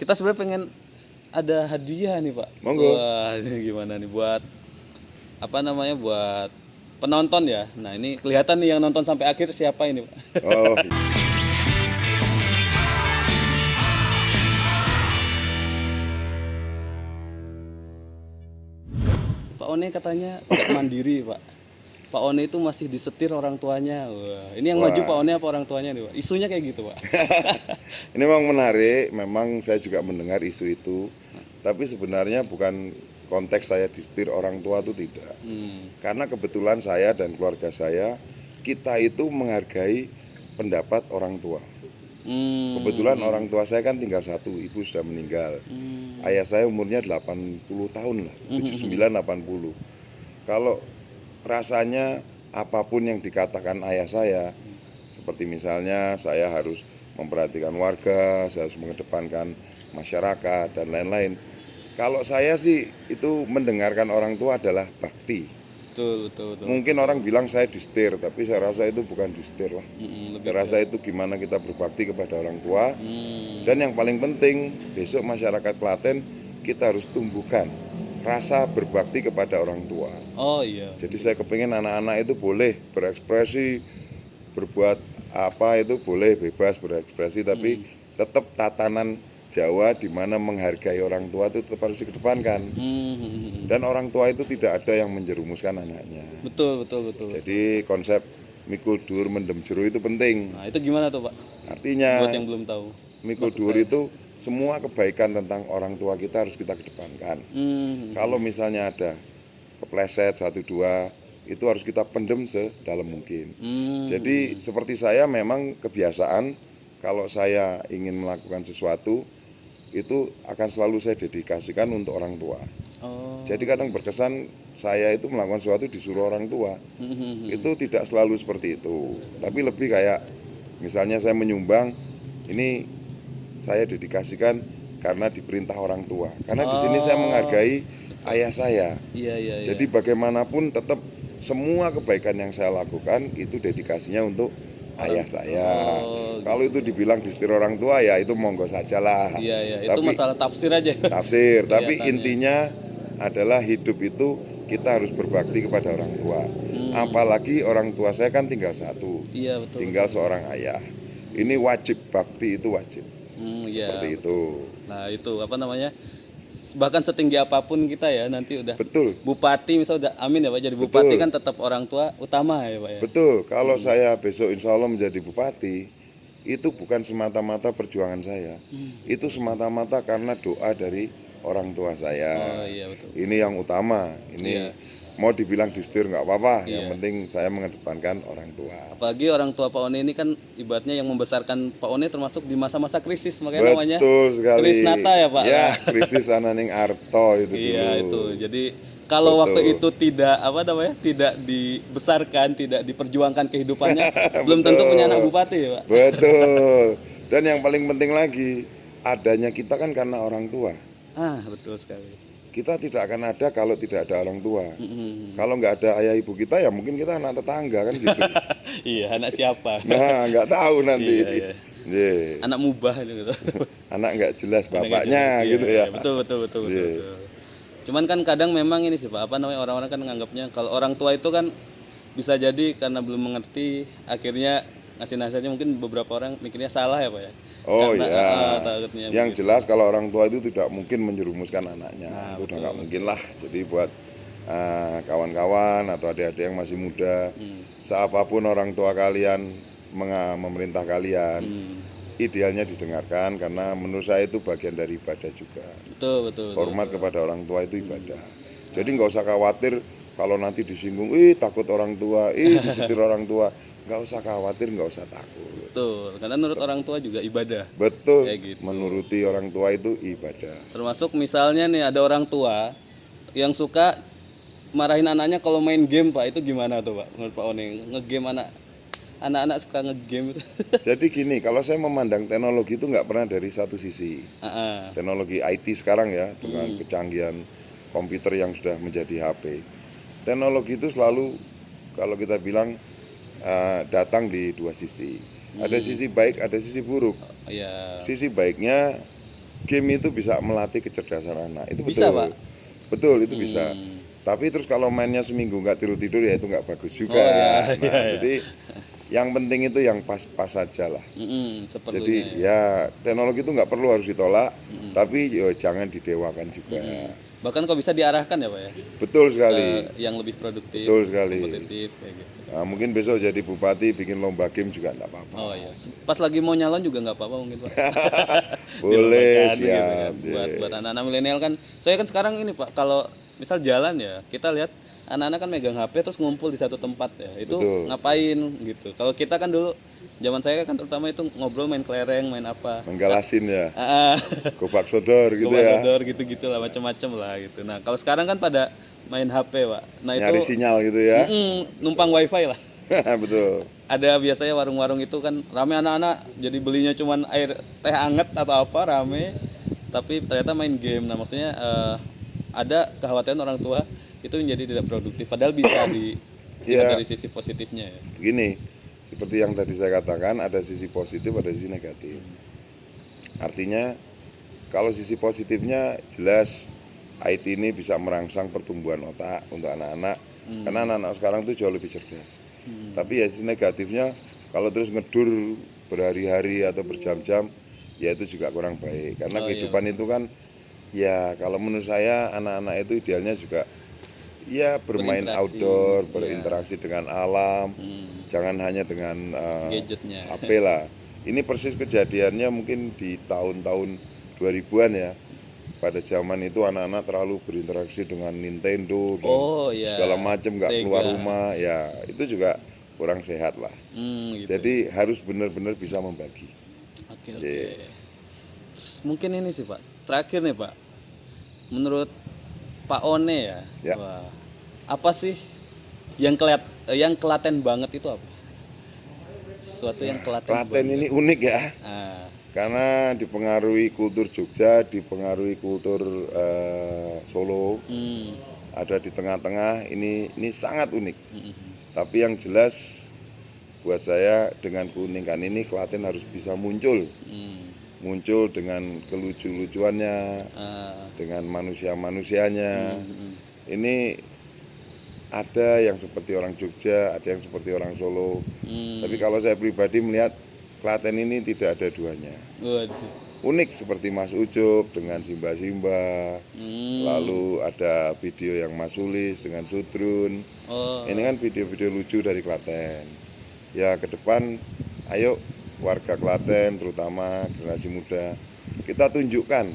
kita sebenarnya pengen ada hadiah nih Pak. Monggo. Wah, ini gimana nih buat apa namanya, buat penonton ya. Nah ini kelihatan nih yang nonton sampai akhir siapa ini Pak. Oh, Pak One katanya nggak mandiri Pak. Pak One itu masih disetir orang tuanya. Wah, ini yang Wah. maju Pak One apa orang tuanya nih Pak? Isunya kayak gitu Pak. ini memang menarik. Memang saya juga mendengar isu itu. Tapi sebenarnya bukan konteks saya disetir orang tua itu tidak. Karena kebetulan saya dan keluarga saya, kita itu menghargai pendapat orang tua. Kebetulan orang tua saya kan tinggal satu, ibu sudah meninggal. Ayah saya umurnya 80 tahun lah, 79-80. Kalau rasanya apapun yang dikatakan ayah saya, seperti misalnya saya harus memperhatikan warga, saya harus mengedepankan masyarakat dan lain-lain. Kalau saya sih itu mendengarkan orang tua adalah bakti. Betul. Mungkin orang bilang saya disetir, tapi saya rasa itu bukan disetir lah. Saya rasa itu gimana kita berbakti kepada orang tua. Dan yang paling penting, besok masyarakat Klaten kita harus tumbuhkan rasa berbakti kepada orang tua. Oh iya. Jadi saya kepingin anak-anak itu boleh berekspresi, berbuat apa itu boleh bebas berekspresi, tapi tetap tatanan Jawa di mana menghargai orang tua itu tetap harus dikedepankan. Dan orang tua itu tidak ada yang menjerumuskan anaknya. Betul. Jadi konsep mikul dur mendem jero itu penting. Nah itu gimana tuh Pak? Artinya Buat yang belum tahu. mikul dur itu semua kebaikan tentang orang tua kita harus kita kedepankan. Kalau misalnya ada kepleset 1-2 itu harus kita pendem sedalam mungkin. Jadi seperti saya memang kebiasaan kalau saya ingin melakukan sesuatu itu akan selalu saya dedikasikan untuk orang tua. Jadi kadang berkesan saya itu melakukan sesuatu disuruh orang tua. Itu tidak selalu seperti itu. Tapi lebih kayak misalnya saya menyumbang, ini saya dedikasikan karena diperintah orang tua. Karena di sini saya menghargai ayah saya. Iya. Jadi bagaimanapun tetap semua kebaikan yang saya lakukan itu dedikasinya untuk ayah saya. Kalau itu dibilang disetir orang tua ya itu monggo sajalah. Iya. Itu masalah tafsir aja. Tafsir, tapi intinya adalah hidup itu kita harus berbakti kepada orang tua. Apalagi orang tua saya kan tinggal satu. Iya betul. Tinggal seorang ayah. Ini wajib, bakti itu wajib. Seperti itu. Nah itu apa namanya? Bahkan setinggi apapun kita ya nanti udah Betul. bupati misalnya udah amin ya Pak, jadi bupati kan tetap orang tua utama ya Pak ya. Betul. Kalau saya besok insya Allah menjadi bupati, itu bukan semata-mata perjuangan saya. Itu semata-mata karena doa dari orang tua saya. Oh iya betul. Ini yang utama. Ini mau dibilang disetir nggak apa-apa. Yang penting saya mengedepankan orang tua. Apalagi orang tua Pak One ini kan ibaratnya yang membesarkan Pak One termasuk di masa-masa krisis, makanya namanya Betul sekali. Krisnata ya Pak. Ya, krisis Ananing Arto itu dulu. Iya itu. Jadi kalau waktu itu tidak apa namanya, tidak dibesarkan, tidak diperjuangkan kehidupannya, belum tentu punya anak bupati ya Pak. Betul. Dan yang paling penting lagi, adanya kita kan karena orang tua. Betul sekali. Kita tidak akan ada kalau tidak ada orang tua. Kalau nggak ada ayah ibu kita ya mungkin kita anak tetangga kan gitu. Iya, anak siapa? Nah, nggak tahu nanti. Iya. Yeah. Anak mubah gitu. Anak nggak jelas bapaknya Iya, gitu ya. Betul. Cuman kan kadang memang ini sih Pak, apa namanya, orang-orang kan menganggapnya kalau orang tua itu kan bisa jadi karena belum mengerti akhirnya ngasih nasihatnya, mungkin beberapa orang mikirnya salah ya Pak ya. Oh Karena, iya. Yang jelas kalau orang tua itu tidak mungkin menjerumuskan anaknya. Itu udah nggak mungkin lah. Jadi buat kawan-kawan atau adik-adik yang masih muda, seapapun orang tua kalian memerintah kalian, idealnya didengarkan karena menurut saya itu bagian dari ibadah juga. Betul. Hormat kepada orang tua itu ibadah. Jadi nggak usah khawatir kalau nanti disinggung, takut orang tua, disetir orang tua. Nggak usah khawatir, nggak usah takut. Betul, karena menurut orang tua juga ibadah. Betul, Kayak gitu. menuruti orang tua itu ibadah. Termasuk misalnya nih ada orang tua yang suka marahin anaknya kalau main game Pak, itu gimana tuh Pak menurut Pak One? Ngegame anak-anak suka ngegame itu. Jadi gini, kalau saya memandang teknologi itu nggak pernah dari satu sisi. Teknologi IT sekarang ya, dengan kecanggihan komputer yang sudah menjadi HP. Teknologi itu selalu kalau kita bilang datang di dua sisi. Ada sisi baik, ada sisi buruk. Iya. Sisi baiknya game itu bisa melatih kecerdasan anak. Itu Bisa, betul. Pak? Betul, itu bisa. Tapi terus kalau mainnya seminggu nggak tidur-tidur ya itu nggak bagus juga. Oh, iya, Nah, iya, iya. jadi yang penting itu yang pas-pas saja lah. Seperlunya Jadi ya teknologi itu nggak perlu harus ditolak, tapi yo jangan didewakan juga. Bahkan kok bisa diarahkan ya Pak ya, Betul sekali, yang lebih produktif, betul sekali. kompetitif kayak gitu. Nah, mungkin besok jadi bupati bikin lomba game juga nggak apa-apa. Oh iya, pas lagi mau nyalon juga nggak apa-apa mungkin Pak. Boleh, Dilombakan gitu siap. kan. Buat anak-anak milenial kan, saya kan sekarang ini Pak, kalau misal jalan ya, kita lihat anak-anak kan megang HP terus ngumpul di satu tempat ya, itu Betul. ngapain gitu. Kalau kita kan dulu, zaman saya kan terutama itu ngobrol, main kelereng, main apa. Menggalasin ya, Ah, gobak sodor gitu ya, Gobak-godor gitu-gitu lah, macam-macam lah gitu. Nah kalau sekarang kan pada main HP Pak, nah nyari itu sinyal gitu ya. numpang wifi lah. Betul. Ada biasanya warung-warung itu kan rame anak-anak, jadi belinya cuman air teh anget atau apa rame, tapi ternyata main game. Nah maksudnya ada kekhawatiran orang tua itu menjadi tidak produktif, padahal bisa dilihat Iya. dari sisi positifnya ya. Begini, seperti yang tadi saya katakan, ada sisi positif, ada sisi negatif. Artinya, kalau sisi positifnya jelas IT ini bisa merangsang pertumbuhan otak untuk anak-anak, karena anak-anak sekarang tuh jauh lebih cerdas. Tapi ya sisi negatifnya, kalau terus ngedur berhari-hari atau berjam-jam, ya itu juga kurang baik. Karena kehidupan itu kan, ya kalau menurut saya anak-anak itu idealnya juga ya bermain Berinteraksi, outdoor, berinteraksi dengan alam, jangan hanya dengan Gadgetnya. HP lah. Ini persis kejadiannya mungkin di tahun-tahun 2000-an ya. Pada zaman itu anak-anak terlalu berinteraksi dengan Nintendo dan Oh iya. segala macam, nggak Sega. keluar rumah, ya itu juga kurang sehat lah. Gitu. Jadi harus benar-benar bisa membagi. Oke. Terus mungkin ini sih Pak, terakhir nih Pak, menurut Pak One ya, Ya. wah, apa sih yang Klaten banget itu apa? Sesuatu yang Klaten Klaten banget. ini unik ya, Ah, karena dipengaruhi kultur Jogja, dipengaruhi kultur Solo, ada di tengah-tengah. Ini sangat unik. Tapi yang jelas buat saya dengan keunikan ini Klaten harus bisa muncul dengan kelucu-lucuannya, dengan manusia-manusianya. Ini ada yang seperti orang Jogja, ada yang seperti orang Solo. Tapi kalau saya pribadi melihat Klaten ini tidak ada duanya. waduh. Unik seperti Mas Ucup dengan Simba-Simba. Lalu ada video yang Mas Sulis dengan Sudrun. Oh, Ini kan video-video lucu dari Klaten. Ya ke depan, ayo warga Klaten terutama generasi muda, kita tunjukkan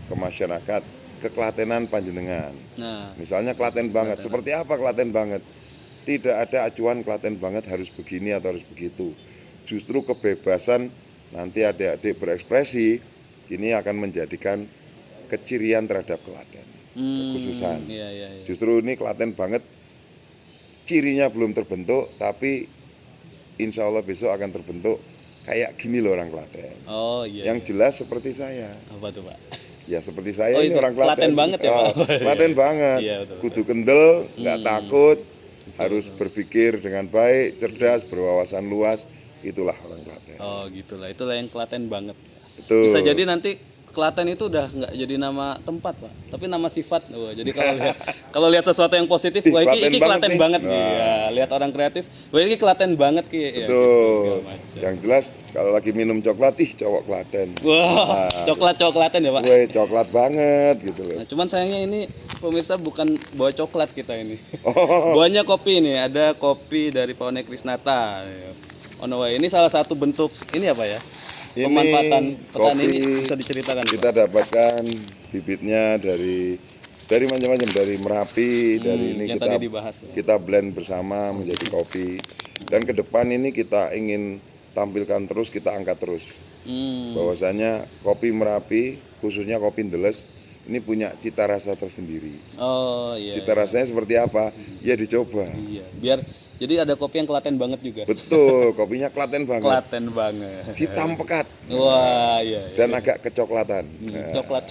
ke masyarakat keklatenan panjenengan. nah, Misalnya Klaten banget, seperti apa Klaten banget? Tidak ada acuan Klaten banget harus begini atau harus begitu. Justru kebebasan nanti adik-adik berekspresi ini akan menjadikan kecirian terhadap Klaten, kekhususan. iya. Justru ini Klaten banget, cirinya belum terbentuk, tapi insya Allah besok akan terbentuk kayak gini loh orang Klaten. Oh iya. Yang jelas seperti saya. Apa tuh Pak? Ya seperti saya Oh, ini itu orang Klaten. Klaten banget ya, Pak? Klaten banget. Iya, betul. Kudu kendel, nggak takut, harus berpikir dengan baik, cerdas, berwawasan luas. Itulah orang Klaten. Oh gitulah, itulah yang Klaten banget. Betul. Bisa jadi nanti Klaten itu udah nggak jadi nama tempat Pak, tapi nama sifat. Wah, jadi kalau lihat sesuatu yang positif, wah Klaten ini banget Klaten nih. banget, ya. Lihat orang kreatif, wah ini Klaten banget ki. Ya, gitu, Betul. segala macam. Yang jelas kalau lagi minum coklat, ih cowok Klaten. Wah, coklat Klaten ya Pak. Weh coklat banget gitu loh. Nah, cuman sayangnya ini pemirsa bukan bawa coklat kita ini. Oh, Bawanya kopi nih, ada kopi dari Pak One Krisnata. On the way. Ini salah satu bentuk ini apa ya? Ini Pemanfaatan petani ini kopi bisa diceritakan Pak? kita dapatkan bibitnya dari macam-macam, dari Merapi, dari ini yang kita tadi dibahas ya. kita blend bersama menjadi kopi. Dan ke depan ini kita ingin tampilkan terus, kita angkat terus. Bahwasanya kopi Merapi, khususnya kopi Ndeles, ini punya cita rasa tersendiri. Oh iya. Cita rasanya seperti apa? Ya dicoba. Iya. Biar jadi ada kopi yang Klaten banget juga. Betul, kopinya Klaten banget. Klaten banget. Hitam pekat Wah iya. dan agak kecoklatan.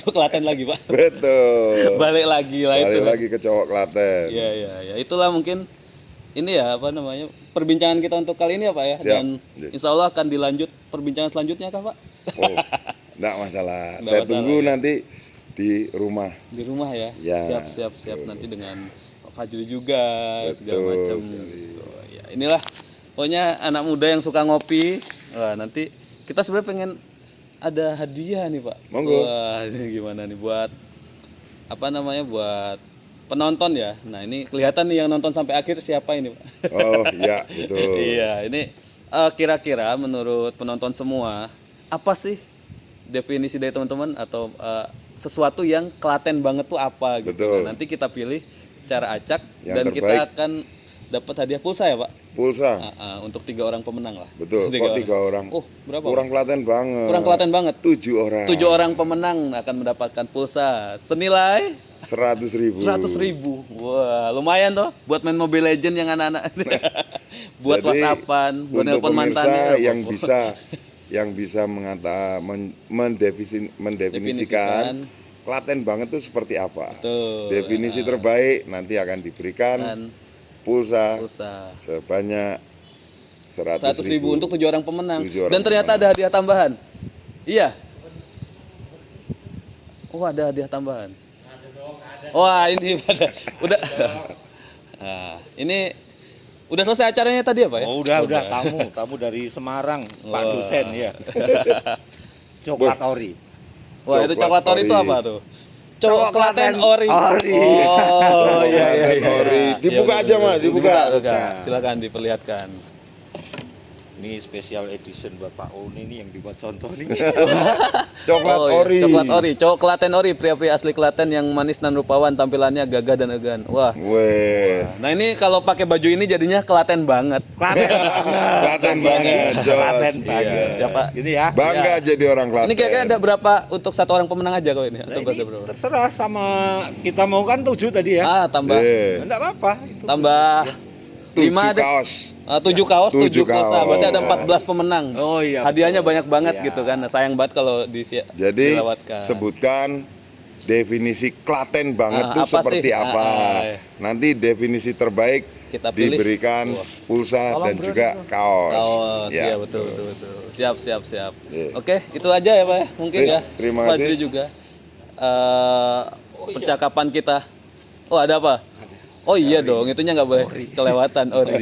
Klaten lagi Pak. Betul. Balik lagi lah itu. Balik lagi ke cowok Klaten. Iya. Itulah mungkin ini ya apa namanya perbincangan kita untuk kali ini ya Pak ya. Siap. Dan insya Allah akan dilanjut perbincangan selanjutnya kah Pak? Oh, Enggak masalah. Nggak Saya masalah, tunggu ya. nanti di rumah. Di rumah ya. Ya, Siap nanti dengan Pak Fajri juga segala Betul macam sekali. gitu. Ya, inilah pokoknya anak muda yang suka ngopi. Wah, nanti kita sebenarnya pengen ada hadiah nih, Pak. Monggo. Wah, ini gimana nih buat apa namanya buat penonton ya. Nah, ini kelihatan nih yang nonton sampai akhir siapa ini, Pak. Oh, iya, betul. Iya, ini kira-kira menurut penonton semua apa sih definisi dari teman-teman atau sesuatu yang Klaten banget tuh apa gitu. Betul. Nah, nanti kita pilih secara acak Yang dan terbaik. kita akan dapat hadiah pulsa ya, Pak. Pulsa. Untuk 3 orang pemenang lah. Betul. Kok 3 orang? Oh, berapa? Kurang Klaten banget. Kurang Klaten banget. 7 orang. 7 orang pemenang akan mendapatkan pulsa senilai 100.000. 100.000. Wah, lumayan toh buat main Mobile Legend yang anak-anak. Buat Jadi, WhatsAppan, buat untuk nelpon pemirsa mantannya. yang bisa mendefinisikan Klaten banget itu seperti apa. Betul. Definisi terbaik nanti akan diberikan Dan pulsa pulsa sebanyak 100.000 untuk 7 orang pemenang. 7 orang Dan ternyata ada hadiah tambahan. Iya. Oh, ada hadiah tambahan. Wah, ini udah. Nah, ini udah selesai acaranya tadi ya, Pak ya? Oh, udah tamu dari Semarang, Pak Wah. dosen ya. Coklat ori. Wah, itu Coklat coklat ori itu ori. apa tuh? Coklaten ori. Ori. Oh, iya. Klaten ori. Dibuka aja, Mas, dibuka. Silakan diperlihatkan. Ini special edition buat Pak Oni nih yang dibuat contoh nih. Coklat Oh, iya. ori. Coklat ori, Klaten ori, pria-pria asli Klaten yang manis dan rupawan, tampilannya gagah dan elegan. Wah. Wes. Nah, ini kalau pakai baju ini jadinya Klaten banget. Klaten banget. Klaten banget, Jos. Klaten Iya, banget. siapa? Gini ya. Bangga jadi orang Klaten. Ini kira-kira ada berapa untuk 1 orang pemenang aja kok ini? Atau Nah, ini ada berapa? terserah sama kita mau kan 7 tadi ya. Tambah Enggak apa-apa itu. tambah 7 5 ada kaos. 7 kaos, 7 7 pulsa. kaos. Berarti ada 14 pemenang. Oh iya. Hadiahnya banyak banget Iya. gitu kan. Nah, sayang banget kalau Jadi dilewatkan. sebutkan definisi Klaten banget Ah, tuh apa seperti sih? apa. Iya. Nanti definisi terbaik Kita pilih. diberikan Wah. pulsa Tolong, dan bro, juga kaos. Kaos, Ya. iya betul. Siap. Iya. Oke, itu aja ya Pak ya. Mungkin Sip, ya. terima Fajri kasih. juga. Percakapan kita. Oh, ada apa? Oh iya dong, itunya nggak boleh kelewatan. Ori.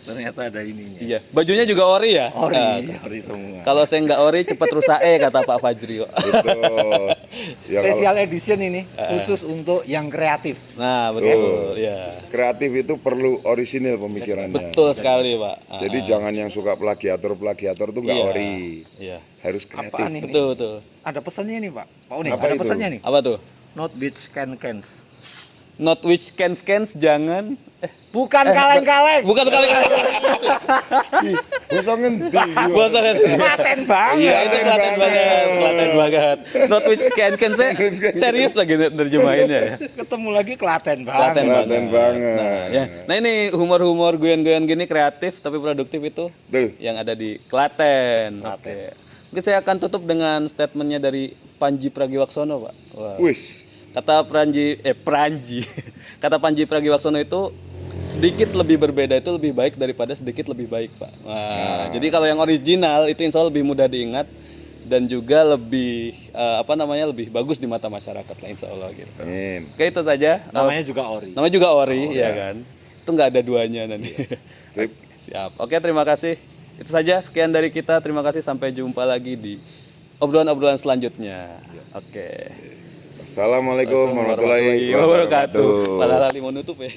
Ternyata ada ininya. Iya, bajunya juga ori ya. Ori, Nah, ori semua. kalau saya nggak ori cepet rusak kata Pak Fajri kok. Betul. Ya, kalau Special edition ini khusus untuk yang kreatif. Nah, betul. Ya. kreatif itu perlu orisinil pemikirannya. Betul sekali, Pak. Jadi jangan yang suka plagiator tuh nggak Iya. ori. Iya. Harus kreatif. Apaan ini? Betul. Ada pesannya nih Pak. Pak Oni, Apa ada itu? pesannya nih. Apa tuh? Not bitch cans. Not which scans jangan Bukan kaleng-kaleng. bukan kali Bosong ngendi? Bosan kan? Klaten banget. Iya, itu Klaten Klaten banget. Not which can saya serius lagi nerjemahinnya ya. Ketemu lagi Klaten Klaten banget. Klaten banget. Nah, ya. Nah, ini humor-humor guyon-guyon gini kreatif tapi produktif itu Betul. yang ada di Klaten. Oke. Mungkin saya akan tutup dengan statementnya dari Panji Pragiwaksono, Pak. Wah. Wis. Kata Kata Panji Pragiwaksono itu sedikit lebih berbeda itu lebih baik daripada sedikit lebih baik, Pak. Nah, jadi kalau yang original itu insya Allah lebih mudah diingat dan juga lebih lebih bagus di mata masyarakat lah insya Allah gitu. Amin. Oke, itu saja. Namanya juga ori. Namanya juga ori, ya kan. Itu nggak ada duanya nanti. Sip. Siap. Oke, terima kasih. Itu saja sekian dari kita. Terima kasih, sampai jumpa lagi di obrolan-obrolan selanjutnya. Oke. Assalamualaikum warahmatullahi wabarakatuh. Padahal mau nutup ya.